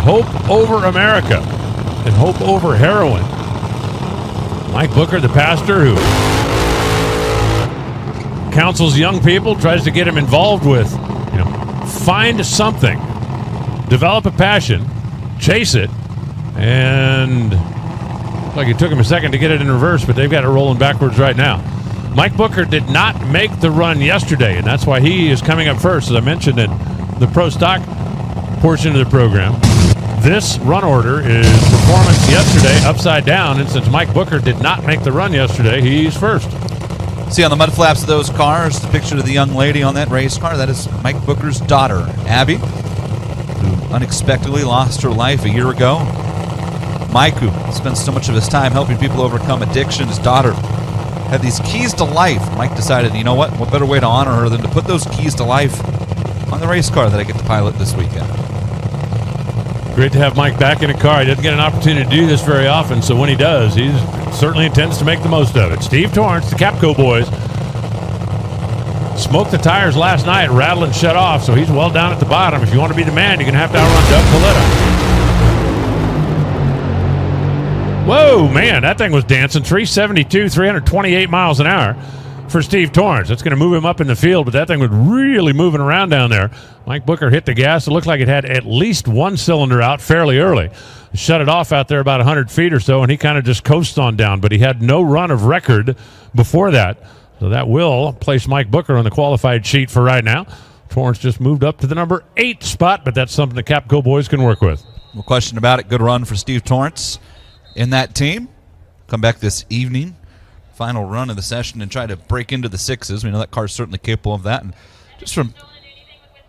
hope over America and hope over heroin. Mike Bucher, the pastor who counsels young people, tries to get them involved with, find something, develop a passion, chase it, and like it took him a second to get it in reverse, but they've got it rolling backwards right now. Mike Bucher did not make the run yesterday, and that's why he is coming up first, as I mentioned in the pro stock portion of the program. This run order is performance yesterday upside down, and since Mike Bucher did not make the run yesterday, he's first. See on the mud flaps of those cars, the picture of the young lady on that race car. That is Mike Bucher's daughter, Abby, who unexpectedly lost her life a year ago. Mike, who spends so much of his time helping people overcome addiction, his daughter had these keys to life. Mike decided, you know what better way to honor her than to put those keys to life on the race car that I get to pilot this weekend. Great to have Mike back in a car. He doesn't get an opportunity to do this very often, so when he does, he certainly intends to make the most of it. Steve Torrence, the Capco boys, smoked the tires last night, rattled and shut off, so he's well down at the bottom. If you want to be the man, you're going to have to outrun Doug Coletta. Whoa, man, that thing was dancing. 372, 328 miles an hour for Steve Torrence. That's going to move him up in the field, but that thing was really moving around down there. Mike Bucher hit the gas. It looked like it had at least one cylinder out fairly early. Shut it off out there about 100 feet or so, and he kind of just coasted on down, but he had no run of record before that. So that will place Mike Bucher on the qualified sheet for right now. Torrence just moved up to the number 8 spot, but that's something the Capco boys can work with. No question about it. Good run for Steve Torrence in that team. Come back this evening, final run of the session, and try to break into the 6s. We know that car's certainly capable of that. And just from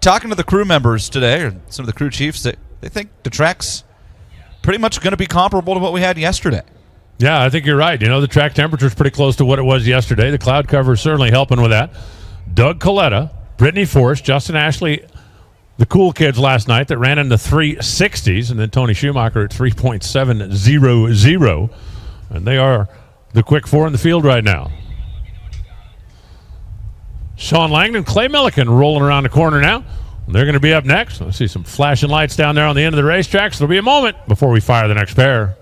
talking to the crew members today, or some of the crew chiefs, they think the track's pretty much going to be comparable to what we had yesterday. Yeah, I think you're right. The track temperature is pretty close to what it was yesterday. The cloud cover is certainly helping with that. Doug Coletta, Brittany Force, Justin Ashley, the cool kids last night that ran in the 360s, and then Tony Schumacher at 3.700. And they are the quick 4 in the field right now. Sean Langdon, Clay Milliken rolling around the corner now. They're going to be up next. Let's see some flashing lights down there on the end of the racetrack. So it'll be a moment before we fire the next pair.